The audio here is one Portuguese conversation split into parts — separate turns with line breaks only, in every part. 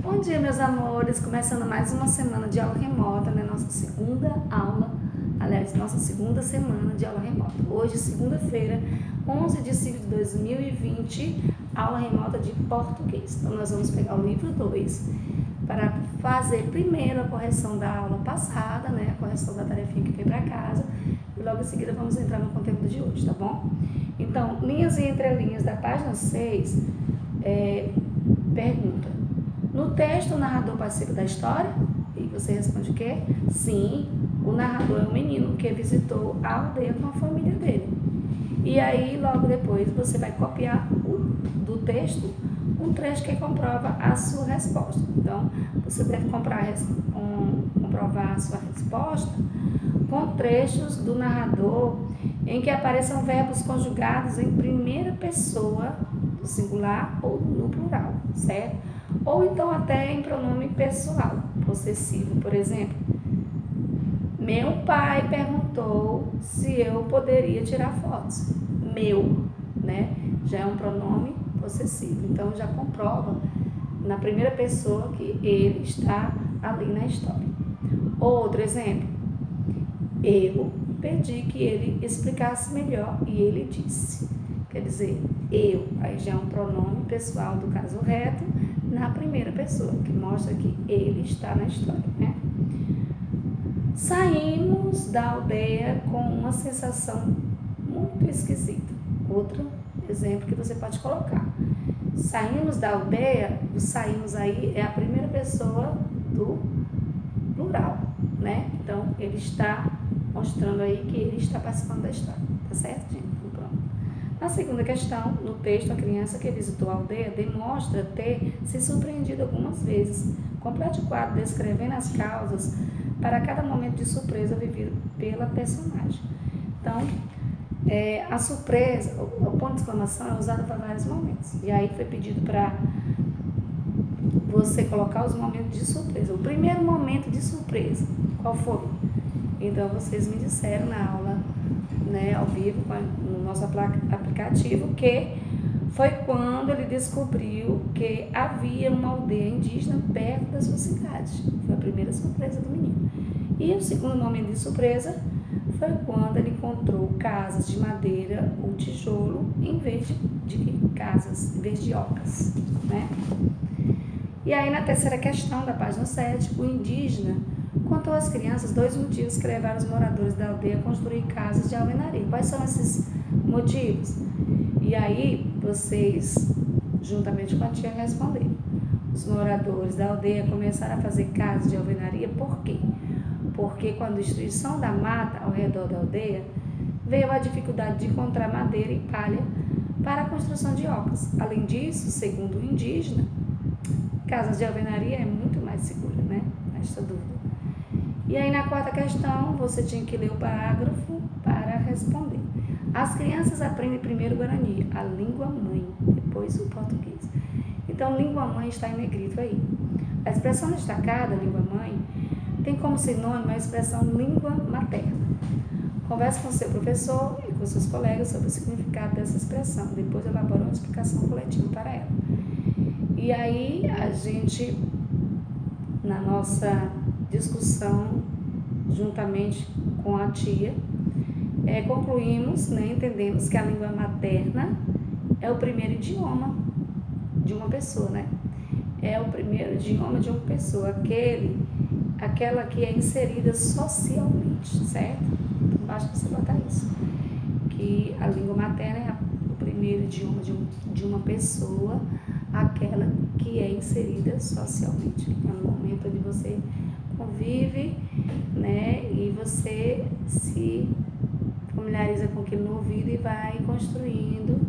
Bom dia, meus amores, começando mais uma semana de aula remota, né? Nossa segunda aula, aliás, nossa segunda semana de aula remota. Hoje, segunda-feira, 11 de 5 de 2020, aula remota de português. Então, nós vamos pegar o livro 2 para fazer primeiro a correção da aula passada, né? A correção da tarefinha que veio para casa. E logo em seguida vamos entrar no conteúdo de hoje, tá bom? Então, linhas e entrelinhas da página 6, pergunta: no texto, o narrador participa da história? E você responde o quê? Sim, o narrador é um menino que visitou a aldeia com a família dele. E aí, logo depois, você vai copiar do texto um trecho que comprova a sua resposta. Então, você deve comprovar a sua resposta com trechos do narrador em que apareçam verbos conjugados em primeira pessoa, do singular ou no plural, certo? Ou então até em pronome pessoal, possessivo, por exemplo. Meu pai perguntou se eu poderia tirar fotos. Meu, né? Já é um pronome possessivo. Então já comprova na primeira pessoa que ele está ali na história. Outro exemplo. Eu pedi que ele explicasse melhor e ele disse. Quer dizer, eu, aí já é um pronome pessoal do caso reto na primeira pessoa, que mostra que ele está na história, né? Saímos da aldeia com uma sensação muito esquisita. Outro exemplo que você pode colocar. Saímos da aldeia, o saímos aí é a primeira pessoa do plural, né? Então, ele está mostrando aí que ele está participando da história, tá certo, gente? Na segunda questão, no texto, a criança que visitou a aldeia demonstra ter se surpreendido algumas vezes. Complete o quadro descrevendo as causas para cada momento de surpresa vivido pela personagem. Então, a surpresa, o ponto de exclamação é usado para vários momentos. E aí foi pedido para você colocar os momentos de surpresa. O primeiro momento de surpresa, qual foi? Então, vocês me disseram na aula, né, ao vivo, no nosso aplicativo, que foi quando ele descobriu que havia uma aldeia indígena perto da sua cidade. Foi a primeira surpresa do menino. E o segundo momento de surpresa foi quando ele encontrou casas de madeira ou tijolo em vez de casas, em vez de ocas, né? E aí, na terceira questão da página 7, o indígena contou às crianças 2 motivos que levaram os moradores da aldeia a construir casas de alvenaria. Quais são esses motivos? E aí, vocês, juntamente com a tia, responderam. Os moradores da aldeia começaram a fazer casas de alvenaria, por quê? Porque com a destruição da mata ao redor da aldeia, veio a dificuldade de encontrar madeira e palha para a construção de ocas. Além disso, segundo o indígena, casas de alvenaria é muito mais segura, né? Esta dúvida. E aí, na quarta questão, você tinha que ler o parágrafo para responder. As crianças aprendem primeiro o Guarani, a língua mãe, depois o português. Então, língua mãe está em negrito aí. A expressão destacada, língua mãe, tem como sinônimo a expressão língua materna. Converse com seu professor e com seus colegas sobre o significado dessa expressão. Depois elabora uma explicação coletiva para ela. E aí, a gente, na nossa discussão, juntamente com a tia, concluímos, né, entendemos que a língua materna é o primeiro idioma de uma pessoa, né? É o primeiro idioma de uma pessoa, aquela que é inserida socialmente, certo? Então, basta você botar isso, que a língua materna é o primeiro idioma de uma pessoa, aquela que é inserida socialmente. É no momento onde você convive, né, e você se familiariza com aquilo no ouvido e vai construindo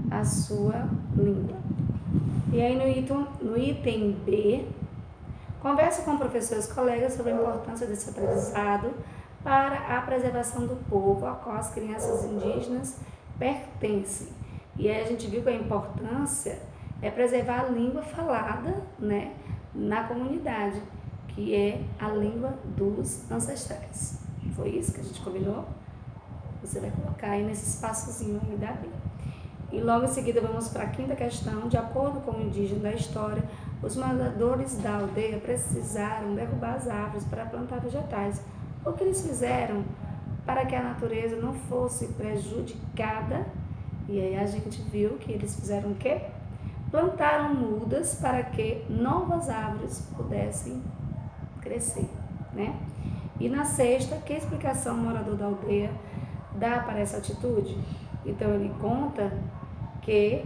a sua língua. E aí no item B, conversa com professores e colegas sobre a importância desse aprendizado para a preservação do povo a qual as crianças indígenas pertencem. E aí a gente viu que a importância é preservar a língua falada, né, na comunidade, que é a língua dos ancestrais. Foi isso que a gente combinou? Você vai colocar aí nesse espaçozinho aí da B. E logo em seguida vamos para a quinta questão. De acordo com o indígena da história, Os moradores da aldeia precisaram derrubar as árvores para plantar vegetais. O que eles fizeram para que a natureza não fosse prejudicada? E aí a gente viu que eles fizeram o quê? Plantaram mudas para que novas árvores pudessem crescer, né? E na sexta, que explicação o morador da aldeia dá para essa atitude? Então ele conta que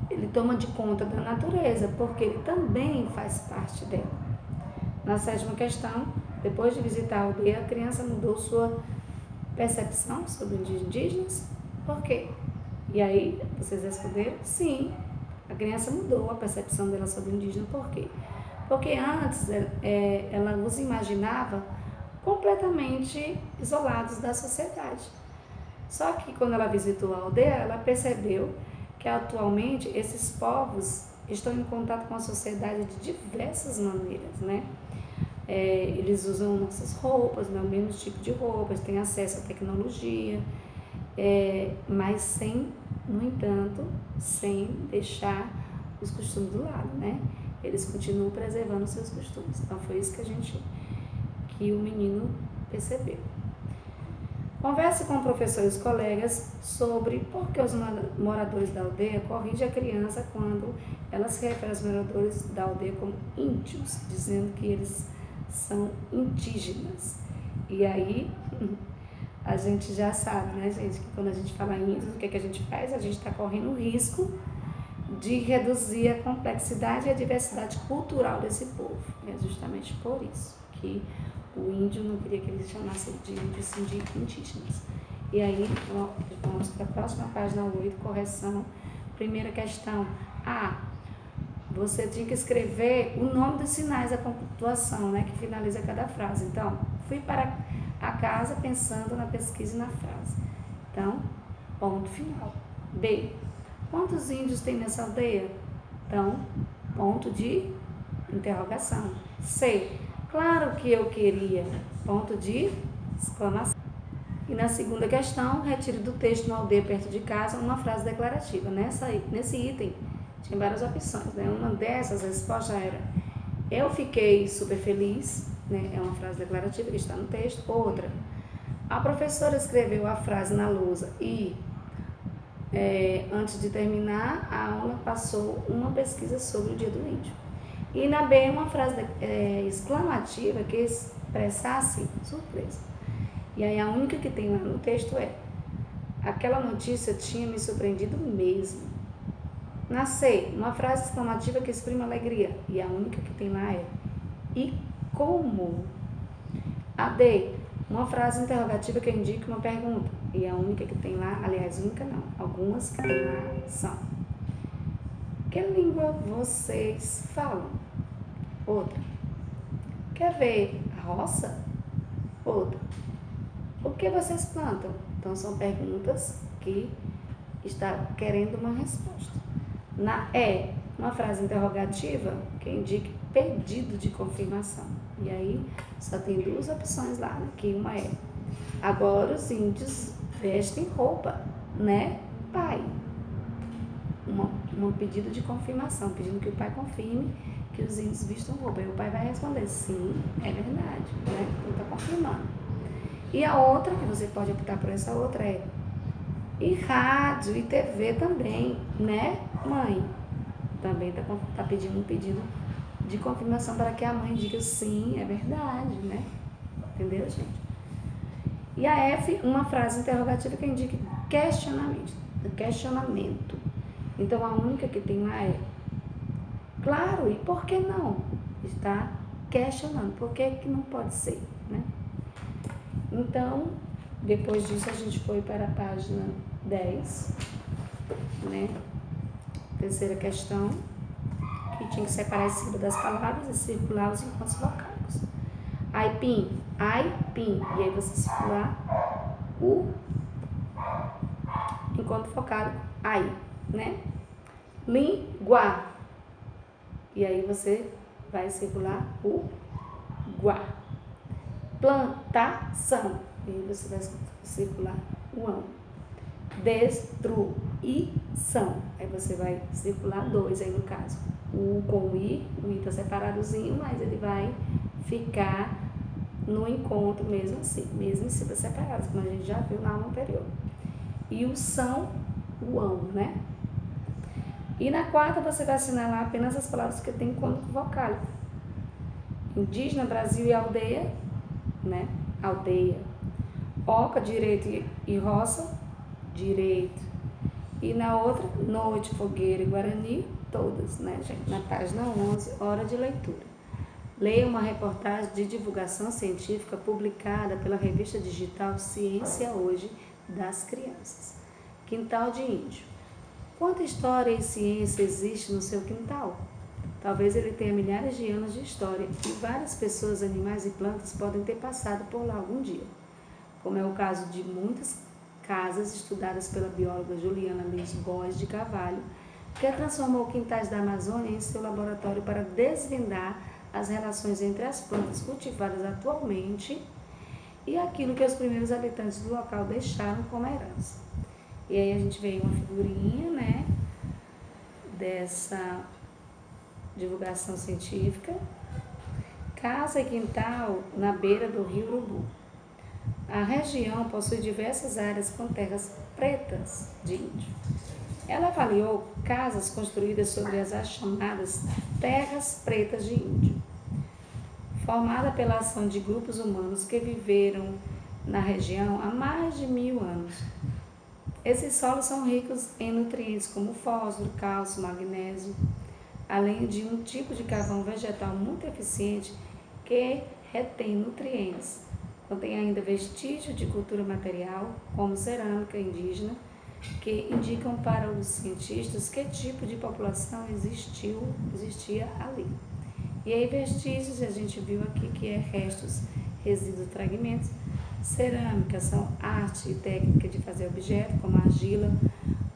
ele toma de conta da natureza, porque ele também faz parte dela. Na sétima questão, depois de visitar a aldeia, a criança mudou sua percepção sobre os indígenas? Por quê? E aí, vocês responderam? Sim, a criança mudou a percepção dela sobre o indígena. Por quê? Porque antes ela os imaginava completamente isolados da sociedade. Só que quando ela visitou a aldeia, ela percebeu que atualmente esses povos estão em contato com a sociedade de diversas maneiras, né? Eles usam nossas roupas, né? O mesmo tipo de roupas, têm acesso à tecnologia, mas sem, no entanto, sem deixar os costumes do lado, né? Eles continuam preservando os seus costumes. Então foi isso que o menino percebeu. Converse com o professor e os colegas sobre por que os moradores da aldeia corrigem a criança quando ela se refere aos moradores da aldeia como índios, dizendo que eles são indígenas. E aí a gente já sabe, né, gente, que quando a gente fala índios, o que a gente faz? A gente está correndo o risco de reduzir a complexidade e a diversidade cultural desse povo. E é justamente por isso que o índio não queria que eles chamassem de índios, sim de indígenas. E aí, vamos para a próxima página 8, correção. Primeira questão. Você tinha que escrever o nome dos sinais da pontuação, né, que finaliza cada frase. Então, fui para a casa pensando na pesquisa e na frase. Então, ponto final. B. Quantos índios tem nessa aldeia? Então, ponto de interrogação. C. Claro que eu queria. Ponto de exclamação. E na segunda questão, retire do texto uma aldeia perto de casa uma frase declarativa. Nesse item, tinha várias opções, né? Uma dessas, a resposta era: eu fiquei super feliz, né? É uma frase declarativa que está no texto. Outra: a professora escreveu a frase na lousa e, antes de terminar, a aula passou uma pesquisa sobre o Dia do Índio. E na B, uma frase exclamativa que expressasse surpresa. E aí a única que tem lá no texto é: aquela notícia tinha me surpreendido mesmo. Na C, uma frase exclamativa que exprime alegria. E a única que tem lá é: e como? A D, uma frase interrogativa que indica uma pergunta. E a única que tem lá, aliás, única não, algumas que tem lá são: que língua vocês falam? Outra: quer ver a roça? Outra: o que vocês plantam? Então são perguntas que está querendo uma resposta. Na E, uma frase interrogativa que indica pedido de confirmação. E aí só tem duas opções lá, né? Que uma é: agora os índios vestem roupa, né, pai? Um pedido de confirmação, pedindo que o pai confirme que os índios vistam roupa. E o pai vai responder: sim, é verdade, né? Então está confirmando. E a outra, que você pode optar por essa outra, é: e rádio e TV também, né, mãe? Também tá pedindo um pedido de confirmação para que a mãe diga sim, é verdade, né? Entendeu, gente? E a F, uma frase interrogativa que indica questionamento. Então a única que tem lá é: claro, e por que não? Está questionando, por que não pode ser, né? Então, depois disso a gente foi para a página 10, né? Terceira questão, que tinha que separar a sílaba das palavras e circular os encontros vocálicos. Aipim, aipim, e aí você circular o encontro vocálico ai, né? Língua, e aí você vai circular o guá. Plantação, e aí você vai circular o ão. Destruição, e são. Aí você vai circular 2 aí no caso. O com o i tá separadozinho, mas ele vai ficar no encontro mesmo assim, mesmo em cima separados, como a gente já viu na aula anterior. E o são, o ão, né? E na quarta você vai assinalar apenas as palavras que tem encontro vocálico. Indígena, Brasil e aldeia, né? Aldeia. Oca, direito e roça, direito. E na outra, noite, fogueira e guarani, todas, né, gente? Na página 11, hora de leitura. Leia uma reportagem de divulgação científica publicada pela revista digital Ciência Hoje das Crianças. Quintal de índio. Quanta história e ciência existe no seu quintal? Talvez ele tenha milhares de anos de história e várias pessoas, animais e plantas podem ter passado por lá algum dia, como é o caso de muitas casas estudadas pela bióloga Juliana Lins Góes de Carvalho, que transformou quintais da Amazônia em seu laboratório para desvendar as relações entre as plantas cultivadas atualmente e aquilo que os primeiros habitantes do local deixaram como herança. E aí a gente vê uma figurinha, né, dessa divulgação científica. Casa e quintal na beira do rio Urubu. A região possui diversas áreas com terras pretas de índio. Ela avaliou casas construídas sobre as chamadas terras pretas de índio, formada pela ação de grupos humanos que viveram na região há mais de 1000 anos. Esses solos são ricos em nutrientes como fósforo, cálcio, magnésio, além de um tipo de carvão vegetal muito eficiente que retém nutrientes. Contém ainda vestígios de cultura material, como cerâmica indígena, que indicam para os cientistas que tipo de população existia ali. E aí vestígios, a gente viu aqui que é restos, resíduos, fragmentos. Cerâmica são arte e técnica de fazer objetos, como argila,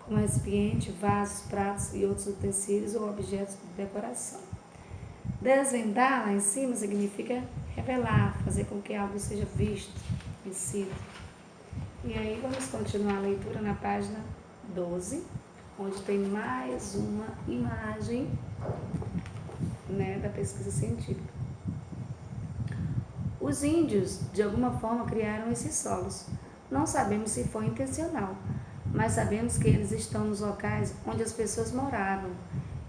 como recipiente, vasos, pratos e outros utensílios ou objetos de decoração. Desvendar lá em cima significa revelar, fazer com que algo seja visto, conhecido. E aí vamos continuar a leitura na página 12, onde tem mais uma imagem, né, da pesquisa científica. Os índios, de alguma forma, criaram esses solos. Não sabemos se foi intencional, mas sabemos que eles estão nos locais onde as pessoas moravam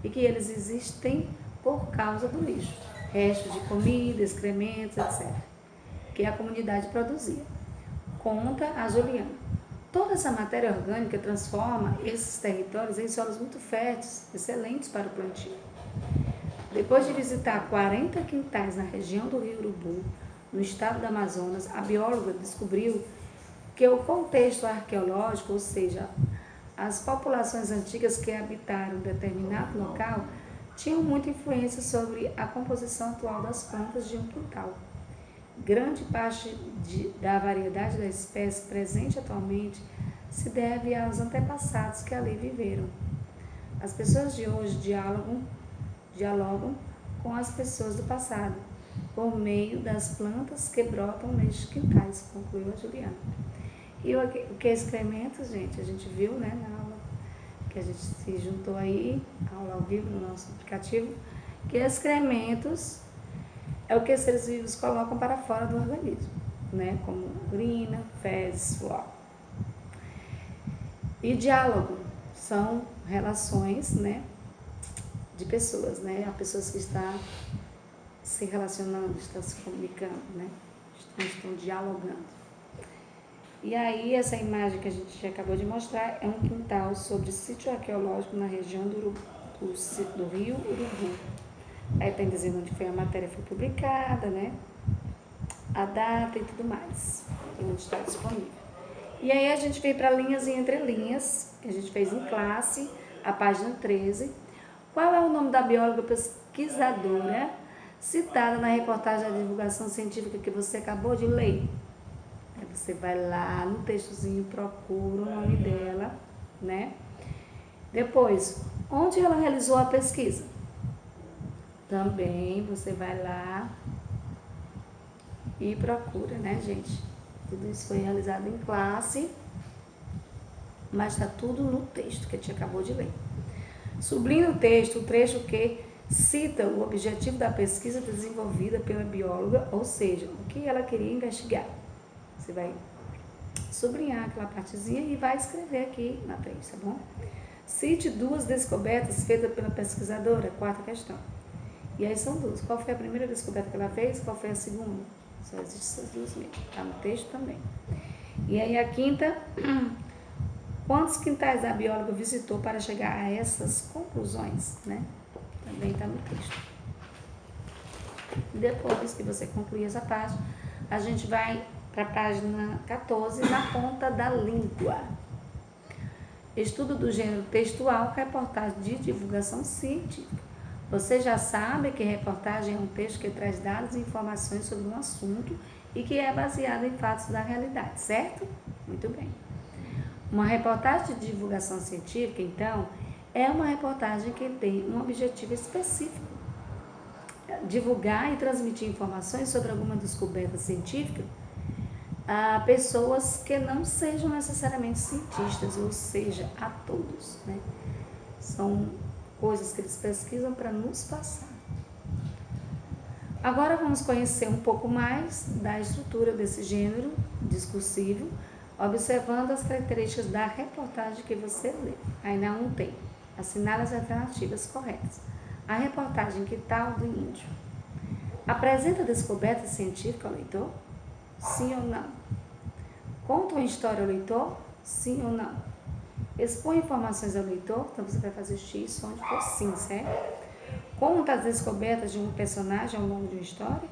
e que eles existem por causa do lixo, restos de comida, excrementos, etc., que a comunidade produzia. Conta a Juliana. Toda essa matéria orgânica transforma esses territórios em solos muito férteis, excelentes para o plantio. Depois de visitar 40 quintais na região do Rio Urubu, no estado do Amazonas, a bióloga descobriu que o contexto arqueológico, ou seja, as populações antigas que habitaram determinado local, tinham muita influência sobre a composição atual das plantas de um quintal. Grande parte da variedade da espécie presente atualmente se deve aos antepassados que ali viveram. As pessoas de hoje dialogam com as pessoas do passado, por meio das plantas que brotam nestes quintais, concluiu a Juliana. E o que é excrementos, gente? A gente viu, né, na aula que a gente se juntou aí, aula ao vivo no nosso aplicativo, que excrementos é o que os seres vivos colocam para fora do organismo, né, como urina, fezes, suor. E diálogo são relações, né, de pessoas, né, há pessoas que estão se relacionando, estão se comunicando, né, estão dialogando. E aí, essa imagem que a gente acabou de mostrar é um quintal sobre sítio arqueológico na região do rio Urubu. Aí tem dizendo onde foi a matéria foi publicada, né, a data e tudo mais, e onde está disponível. E aí a gente veio para linhas e entrelinhas, que a gente fez em classe, a página 13. Qual é o nome da bióloga pesquisadora citada na reportagem da divulgação científica que você acabou de ler? Aí você vai lá no textozinho, procura o nome dela, né? Depois, onde ela realizou a pesquisa? Também você vai lá e procura, né, gente? Tudo isso foi realizado em classe. mas está tudo no texto que a gente acabou de ler. Sublinhe o texto, o trecho que cita o objetivo da pesquisa desenvolvida pela bióloga, ou seja, o que ela queria investigar. Você vai sublinhar aquela partezinha e vai escrever aqui na frente, tá bom? Cite 2 descobertas feitas pela pesquisadora, 4ª questão. E aí são 2. Qual foi a primeira descoberta que ela fez? Qual foi a segunda? Só existem essas 2 mesmo. Está no texto também. E aí a 5ª, quantos quintais a bióloga visitou para chegar a essas conclusões, né? Também está no texto. Depois que você concluir essa parte, a gente vai para a página 14, na ponta da língua. Estudo do gênero textual, reportagem de divulgação científica. Você já sabe que reportagem é um texto que traz dados e informações sobre um assunto e que é baseado em fatos da realidade, certo? Muito bem. Uma reportagem de divulgação científica, então, é uma reportagem que tem um objetivo específico. Divulgar e transmitir informações sobre alguma descoberta científica a pessoas que não sejam necessariamente cientistas, ou seja, a todos, né? São coisas que eles pesquisam para nos passar. Agora vamos conhecer um pouco mais da estrutura desse gênero discursivo, observando as características da reportagem que você lê. Aí na 1 tem, assinale as alternativas corretas. A reportagem Que Tal do Índio apresenta descoberta científica ao leitor? Sim ou não? Conta uma história ao leitor? Sim ou não? Expõe informações ao leitor? Então você vai fazer X onde for sim, certo? Conta as descobertas de um personagem ao longo de uma história?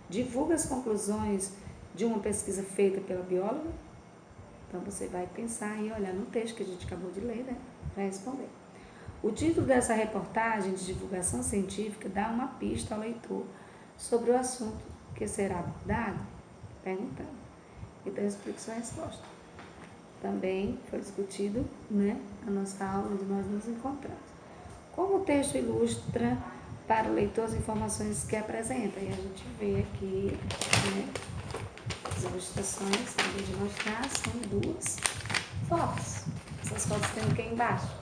Divulga as conclusões de uma pesquisa feita pela bióloga? Então você vai pensar e olhar no texto que a gente acabou de ler, né? Para responder. O título dessa reportagem de divulgação científica dá uma pista ao leitor sobre o assunto que será abordado? Perguntando. Então, eu explico sua resposta. Também foi discutido, né, na nossa aula onde nós nos encontramos. Como o texto ilustra para o leitor as informações que apresenta? E a gente vê aqui, né, as ilustrações, em vez de mostrar, são 2 fotos. Essas fotos tem o que embaixo?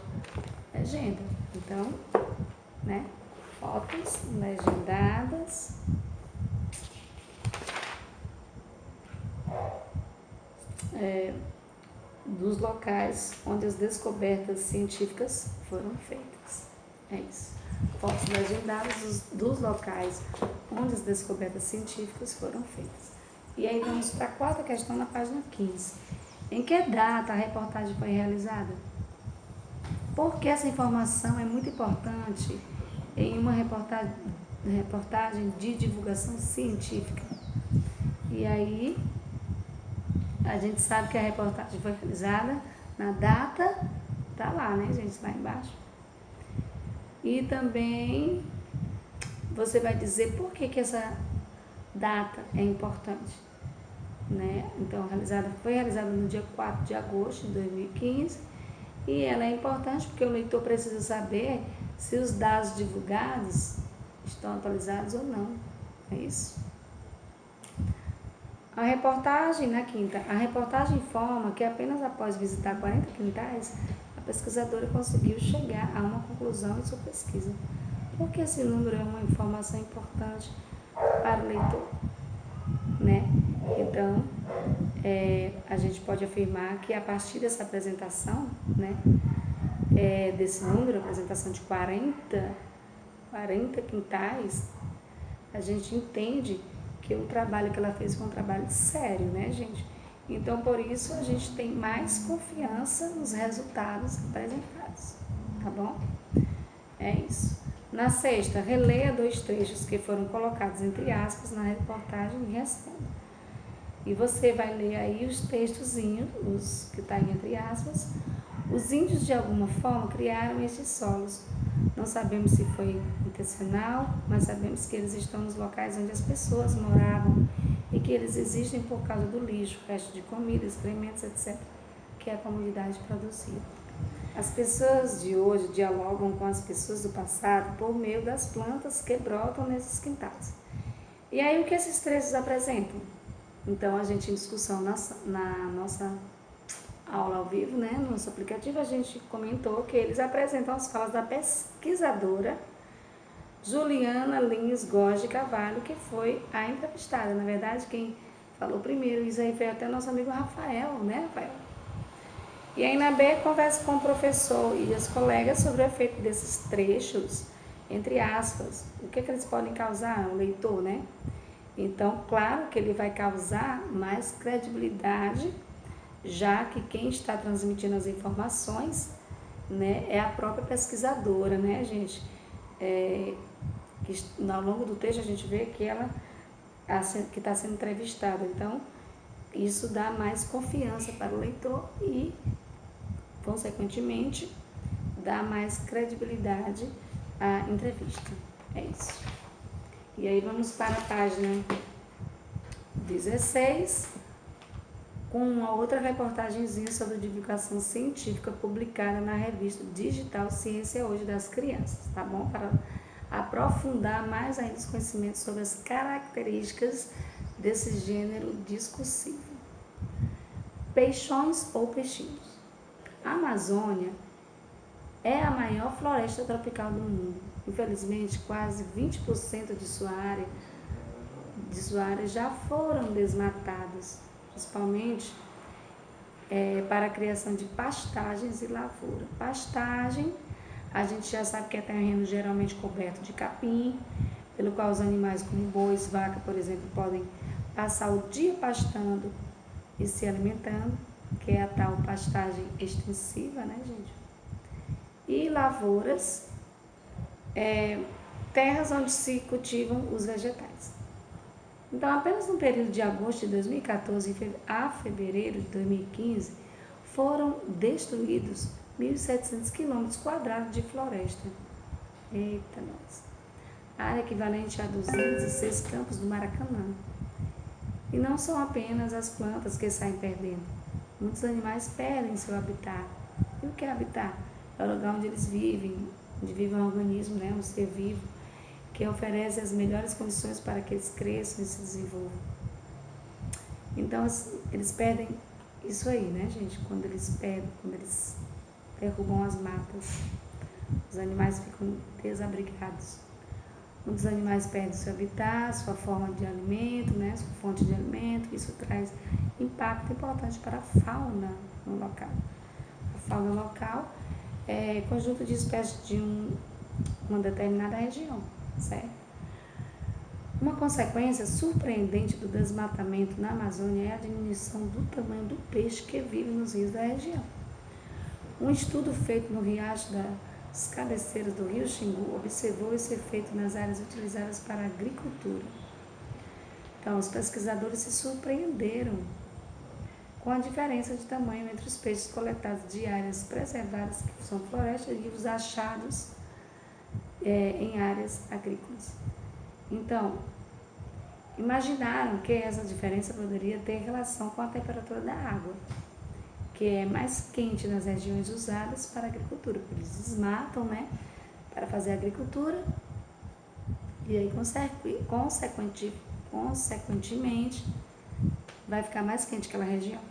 Legenda. Então, né, fotos legendadas. Dos locais onde as descobertas científicas foram feitas. É isso. Fotos legendadas dos locais onde as descobertas científicas foram feitas. E aí vamos para a 4ª questão na página 15. Em que data a reportagem foi realizada? Porque essa informação é muito importante em uma reportagem de divulgação científica. E aí a gente sabe que a reportagem foi realizada na data, tá lá, né, gente, lá embaixo. E também você vai dizer por que essa data é importante, né? Então, foi realizada no dia 4 de agosto de 2015 e ela é importante porque o leitor precisa saber se os dados divulgados estão atualizados ou não. É isso. A reportagem, na 5ª, a reportagem informa que apenas após visitar 40 quintais, a pesquisadora conseguiu chegar a uma conclusão em sua pesquisa. Porque esse número é uma informação importante para o leitor, né? Então, a gente pode afirmar que a partir dessa apresentação, né, desse número, a apresentação de 40 quintais, a gente entende que o trabalho que ela fez foi um trabalho sério, né, gente? Então, por isso, a gente tem mais confiança nos resultados apresentados, tá bom? É isso. Na 6ª, releia 2 trechos que foram colocados entre aspas na reportagem e responda. E você vai ler aí os textozinhos, os que estão entre aspas. Os índios, de alguma forma, criaram esses solos. Não sabemos se foi intencional, mas sabemos que eles estão nos locais onde as pessoas moravam e que eles existem por causa do lixo, resto de comida, excrementos, etc., que a comunidade produzia. As pessoas de hoje dialogam com as pessoas do passado por meio das plantas que brotam nesses quintais. E aí, o que esses trechos apresentam? Então, a gente em discussão na nossa aula ao vivo, né, no nosso aplicativo, a gente comentou que eles apresentam as falas da pesquisadora Juliana Lins Góes de Carvalho, que foi a entrevistada. Na verdade, quem falou primeiro, isso aí foi até nosso amigo Rafael, né, Rafael? E aí na B, conversa com o professor e as colegas sobre o efeito desses trechos, entre aspas, o que eles podem causar ao leitor, né? Então, claro que ele vai causar mais credibilidade, já que quem está transmitindo as informações, né, é a própria pesquisadora, né, gente? Que ao longo do texto a gente vê que ela que está sendo entrevistada. Então, isso dá mais confiança para o leitor e, consequentemente, dá mais credibilidade à entrevista. É isso. E aí vamos para a página 16, com uma outra reportagenzinha sobre divulgação científica publicada na revista digital Ciência Hoje das Crianças, tá bom? Para aprofundar mais ainda os conhecimentos sobre as características desse gênero discursivo. Peixões ou peixinhos. A Amazônia é a maior floresta tropical do mundo. Infelizmente, quase 20% de sua área já foram desmatadas, principalmente para a criação de pastagens e lavoura. Pastagem, a gente já sabe que é terreno geralmente coberto de capim, pelo qual os animais como bois, vaca, por exemplo, podem passar o dia pastando e se alimentando, que é a tal pastagem extensiva, né, gente? E lavouras, terras onde se cultivam os vegetais. Então, apenas no período de agosto de 2014 a fevereiro de 2015, foram destruídos 1.700 km² de floresta. Eita, nossa! Área equivalente a 206 campos do Maracanã. E não são apenas as plantas que saem perdendo. Muitos animais perdem seu habitat. E o que é habitat? É o lugar onde eles vivem, onde vive um organismo, né, um ser vivo, que oferece as melhores condições para que eles cresçam e se desenvolvam. Então, eles perdem isso aí, né, gente? Quando eles derrubam as matas, os animais ficam desabrigados. Muitos animais perdem seu habitat, sua forma de alimento, né, sua fonte de alimento. Isso traz impacto importante para a fauna no local. A fauna local é conjunto de espécies de uma determinada região, certo? Uma consequência surpreendente do desmatamento na Amazônia é a diminuição do tamanho do peixe que vive nos rios da região. Um estudo feito no riacho das cabeceiras do rio Xingu observou esse efeito nas áreas utilizadas para a agricultura. Então, os pesquisadores se surpreenderam com a diferença de tamanho entre os peixes coletados de áreas preservadas, que são florestas, e os achados em áreas agrícolas. Então, imaginaram que essa diferença poderia ter relação com a temperatura da água, que é mais quente nas regiões usadas para a agricultura, porque eles desmatam, né, para fazer a agricultura, e aí, consequentemente, vai ficar mais quente aquela região.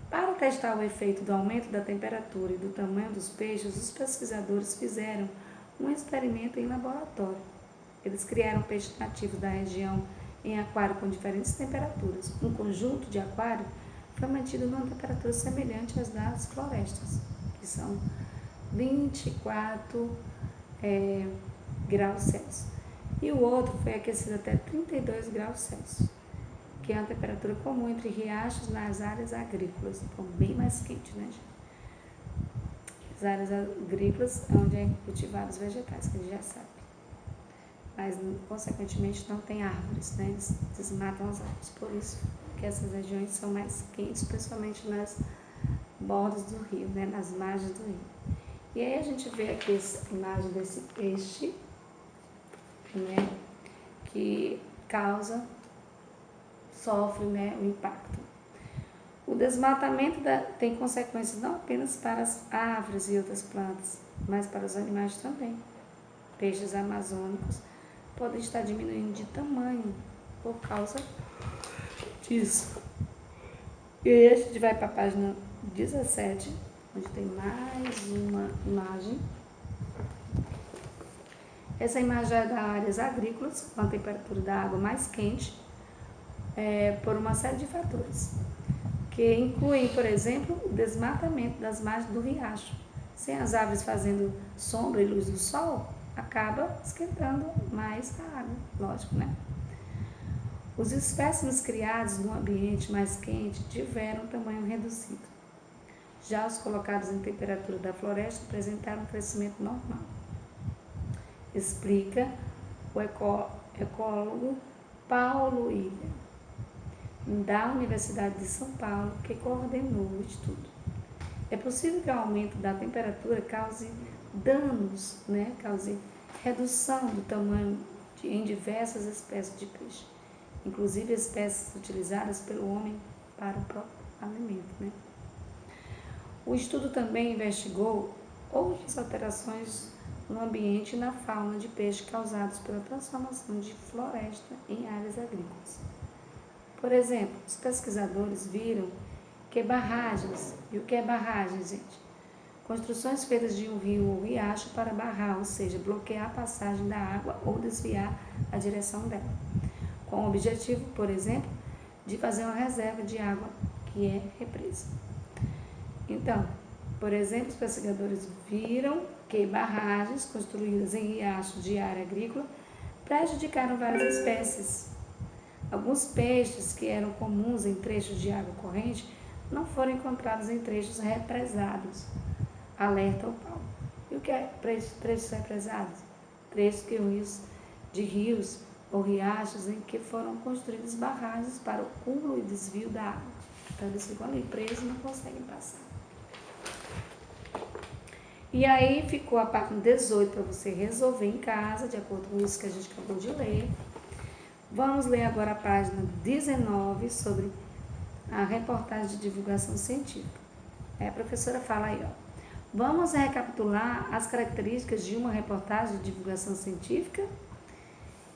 Para testar o efeito do aumento da temperatura e do tamanho dos peixes, os pesquisadores fizeram um experimento em laboratório. Eles criaram peixes nativos da região em aquário com diferentes temperaturas. Um conjunto de aquário foi mantido numa temperatura semelhante às das florestas, que são 24 graus Celsius. E o outro foi aquecido até 32 graus Celsius, que é uma temperatura comum entre riachos nas áreas agrícolas. Então, bem mais quente, né, gente? As áreas agrícolas é onde é cultivados vegetais, que a gente já sabe. Mas, consequentemente, não tem árvores, né? Eles desmatam as árvores. Por isso que essas regiões são mais quentes, principalmente nas bordas do rio, né? Nas margens do rio. E aí a gente vê aqui essa imagem desse peixe, né? Que sofre, né, o impacto. O desmatamento tem consequências não apenas para as árvores e outras plantas, mas para os animais também. Peixes amazônicos podem estar diminuindo de tamanho por causa disso. E aí a gente vai para a página 17, onde tem mais uma imagem. Essa imagem é das áreas agrícolas, com a temperatura da água mais quente, por uma série de fatores, que incluem, por exemplo, o desmatamento das margens do riacho. Sem as árvores fazendo sombra e luz do sol, acaba esquentando mais a água, lógico, né? Os espécimes criados no ambiente mais quente tiveram um tamanho reduzido. Já os colocados em temperatura da floresta apresentaram um crescimento normal. Explica o ecólogo Paulo Ilha, da Universidade de São Paulo, que coordenou o estudo. É possível que o aumento da temperatura cause danos, né? Cause redução do tamanho em diversas espécies de peixe, inclusive espécies utilizadas pelo homem para o próprio alimento, né? O estudo também investigou outras alterações no ambiente e na fauna de peixe causados pela transformação de floresta em áreas agrícolas. Por exemplo, os pesquisadores viram que barragens, e o que é barragem, gente? Construções feitas de um rio ou riacho para barrar, ou seja, bloquear a passagem da água ou desviar a direção dela, com o objetivo, por exemplo, de fazer uma reserva de água, que é represa. Então, por exemplo, os pesquisadores viram que barragens construídas em riachos de área agrícola prejudicaram várias espécies. Alguns peixes que eram comuns em trechos de água corrente não foram encontrados em trechos represados. Alerta ao Paulo. E o que é trechos represados? Trechos de rios ou riachos em que foram construídas barragens para o cúmulo e desvio da água. Então eles ficam ali presos e não conseguem passar. E aí ficou a página 18 para você resolver em casa, de acordo com isso que a gente acabou de ler. Vamos ler agora a página 19 sobre a reportagem de divulgação científica. A professora fala aí, ó. Vamos recapitular as características de uma reportagem de divulgação científica?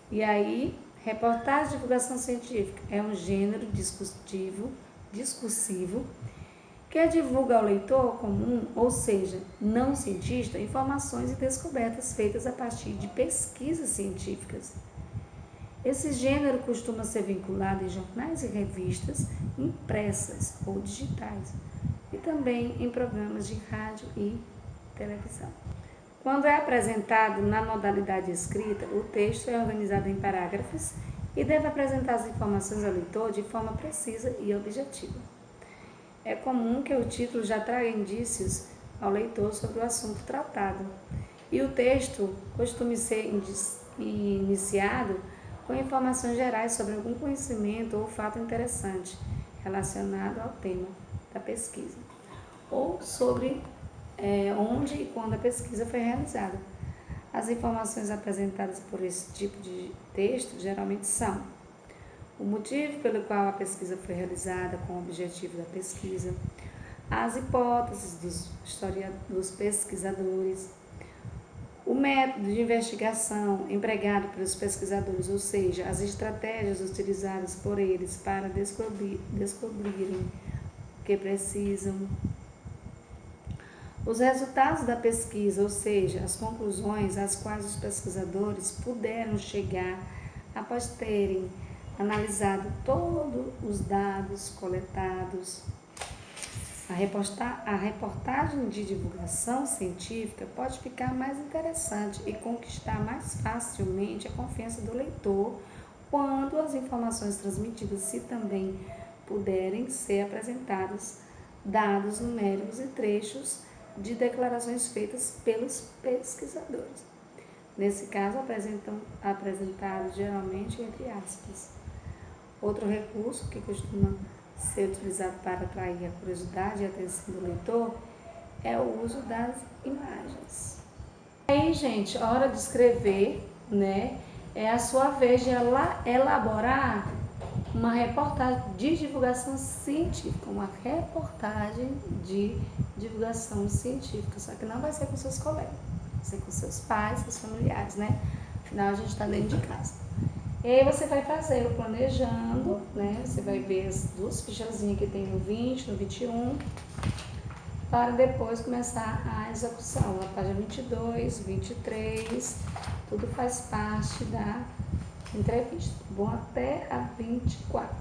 E aí, reportagem de divulgação científica é um gênero discursivo que divulga ao leitor comum, ou seja, não cientista, informações e descobertas feitas a partir de pesquisas científicas. Esse gênero costuma ser vinculado em jornais e revistas impressas ou digitais e também em programas de rádio e televisão. Quando é apresentado na modalidade escrita, o texto é organizado em parágrafos e deve apresentar as informações ao leitor de forma precisa e objetiva. É comum que o título já traga indícios ao leitor sobre o assunto tratado, e o texto costume ser iniciado com informações gerais sobre algum conhecimento ou fato interessante relacionado ao tema da pesquisa, ou sobre onde e quando a pesquisa foi realizada. As informações apresentadas por esse tipo de texto geralmente são o motivo pelo qual a pesquisa foi realizada, com o objetivo da pesquisa, as hipóteses dos pesquisadores, o método de investigação empregado pelos pesquisadores, ou seja, as estratégias utilizadas por eles para descobrirem o que precisam, os resultados da pesquisa, ou seja, as conclusões às quais os pesquisadores puderam chegar após terem analisado todos os dados coletados. A reportagem de divulgação científica pode ficar mais interessante e conquistar mais facilmente a confiança do leitor quando as informações transmitidas se também puderem ser apresentados dados numéricos e trechos de declarações feitas pelos pesquisadores. Nesse caso, apresentados geralmente entre aspas. Outro recurso que costuma ser utilizado para atrair a curiosidade e a atenção do leitor é o uso das imagens. Aí, gente, a hora de escrever, né? É a sua vez de elaborar uma reportagem de divulgação científica, uma reportagem de divulgação científica, só que não vai ser com seus colegas, vai ser com seus pais, seus familiares, né? Afinal, a gente está dentro de casa. E aí você vai fazer o planejando, né? Você vai ver as duas fichazinhas que tem no 20, no 21, para depois começar a execução. Na página 22, 23, tudo faz parte da entrevista. Bom, até a 24.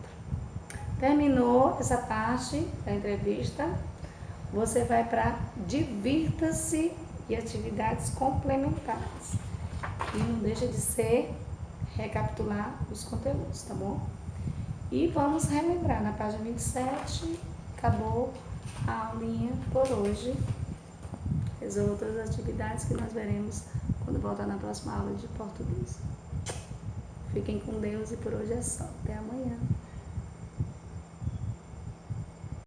Terminou essa parte da entrevista, você vai para divirta-se e atividades complementares. E não deixa de ser recapitular os conteúdos, tá bom? E vamos relembrar, na página 27, acabou a aulinha por hoje. As outras atividades que nós veremos quando voltar na próxima aula de português. Fiquem com Deus e por hoje é só. Até amanhã.